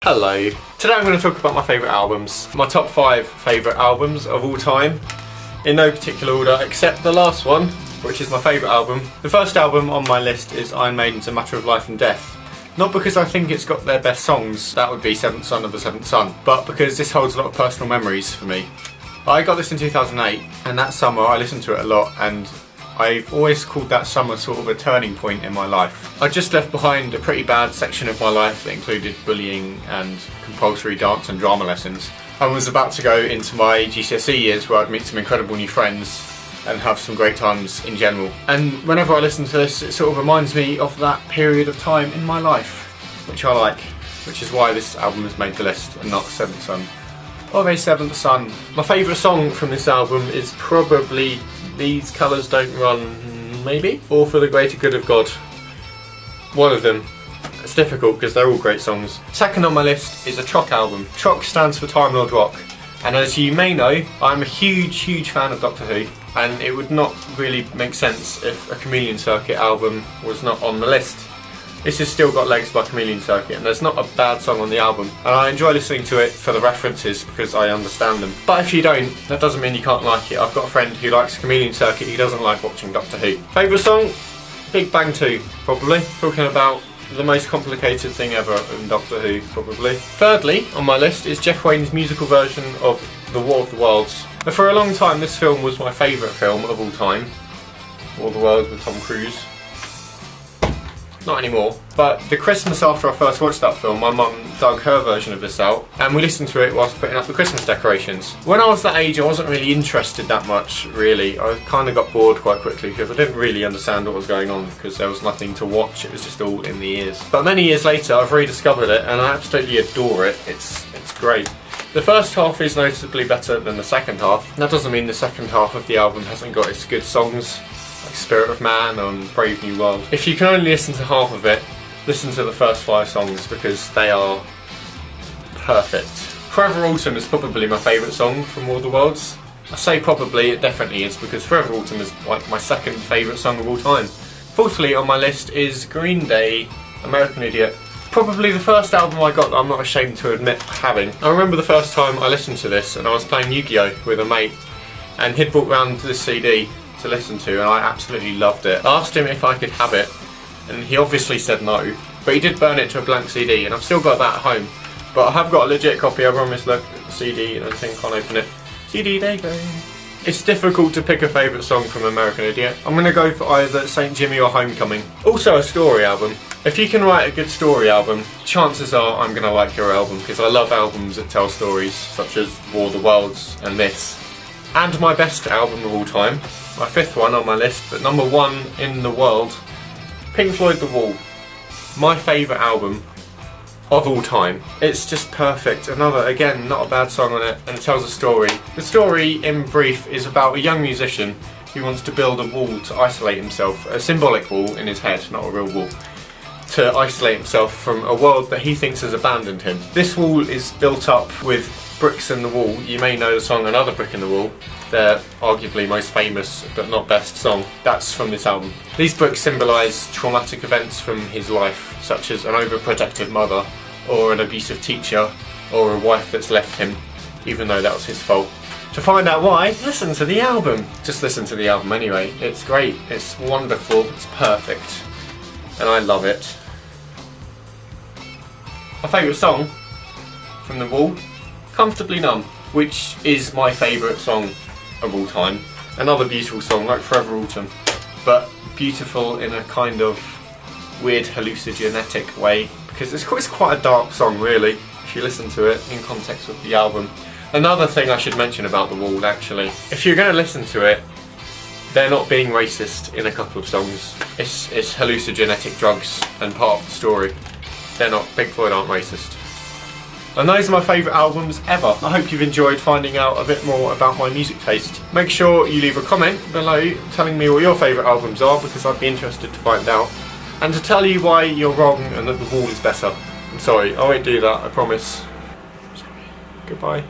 Hello. Today I'm going to talk about my favourite albums. My top 5 favourite albums of all time, in no particular order except the last one, which is my favourite album. The first album on my list is Iron Maiden's A Matter of Life and Death. Not because I think it's got their best songs, that would be Seventh Son of the Seventh Son, but because this holds a lot of personal memories for me. I got this in 2008, and that summer I listened to it a lot, and I've always called that summer sort of a turning point in my life. I just left behind a pretty bad section of my life that included bullying and compulsory dance and drama lessons. I was about to go into my GCSE years where I'd meet some incredible new friends and have some great times in general. And whenever I listen to this, it sort of reminds me of that period of time in my life, which I like, which is why this album has made the list and not Seventh Son of a Seventh Son. My favourite song from this album is probably These Colours Don't Run, maybe? Or For the Greater Good of God. One of them. It's difficult because they're all great songs. Second on my list is a Troc album. Troc stands for Time Lord Rock, and as you may know, I'm a huge fan of Doctor Who, and it would not really make sense if a Chameleon Circuit album was not on the list. This has still got legs by Chameleon Circuit, and there's not a bad song on the album, and I enjoy listening to it for the references because I understand them. But if you don't, that doesn't mean you can't like it. I've got a friend who likes Chameleon Circuit, he doesn't like watching Doctor Who. Favourite song? Big Bang 2, probably. Talking about the most complicated thing ever in Doctor Who, probably. Thirdly on my list is Jeff Wayne's musical version of The War of the Worlds. But for a long time this film was my favourite film of all time. War of the Worlds with Tom Cruise. Not anymore, but the Christmas after I first watched that film, my mum dug her version of this out and we listened to it whilst putting up the Christmas decorations. When I was that age I wasn't really interested that much, really. I kind of got bored quite quickly because I didn't really understand what was going on because there was nothing to watch, it was just all in the ears. But many years later I've rediscovered it and I absolutely adore it. It's great. The first half is noticeably better than the second half. That doesn't mean the second half of the album hasn't got its good songs, like Spirit of Man and Brave New World. If you can only listen to half of it, listen to the first 5 songs because they are perfect. Forever Autumn is probably my favourite song from War of the Worlds. I say probably, it definitely is, because Forever Autumn is like my second favourite song of all time. Fourthly on my list is Green Day, American Idiot. Probably the first album I got that I'm not ashamed to admit having. I remember the first time I listened to this and I was playing Yu-Gi-Oh! With a mate and he'd brought round this CD to listen to and I absolutely loved it. I asked him if I could have it and he obviously said no, but he did burn it to a blank CD and I've still got that at home. But I have got a legit copy. I promise. Look, CD and everything, can't open it. CD, there you go. It's difficult to pick a favourite song from American Idiot. I'm going to go for either St. Jimmy or Homecoming. Also a story album. If you can write a good story album, chances are I'm going to like your album because I love albums that tell stories such as War of the Worlds and this. And my best album of all time, my 5th one on my list, but number 1 in the world, Pink Floyd The Wall. My favourite album of all time. It's just perfect. Another, again, not a bad song on it, and it tells a story. The story, in brief, is about a young musician who wants to build a wall to isolate himself, a symbolic wall in his head, not a real wall, to isolate himself from a world that he thinks has abandoned him. This wall is built up with bricks in the wall. You may know the song Another Brick in the Wall, their arguably most famous but not best song. That's from this album. These bricks symbolise traumatic events from his life, such as an overprotective mother, or an abusive teacher, or a wife that's left him, even though that was his fault. To find out why, listen to the album. Just listen to the album anyway. It's great, it's wonderful, it's perfect, and I love it. My favourite song from The Wall, Comfortably Numb, which is my favourite song of all time. Another beautiful song, like Forever Autumn, but beautiful in a kind of weird hallucinogenic way, because it's quite a dark song really, if you listen to it in context with the album. Another thing I should mention about The Wall, actually, if you're going to listen to it, they're not being racist in a couple of songs. It's hallucinogenic drugs and part of the story. They're not, Pink Floyd aren't racist. And those are my favourite albums ever. I hope you've enjoyed finding out a bit more about my music taste. Make sure you leave a comment below telling me what your favourite albums are, because I'd be interested to find out. And to tell you why you're wrong and that The Wall is better. I'm sorry, I won't do that, I promise. Sorry. Goodbye.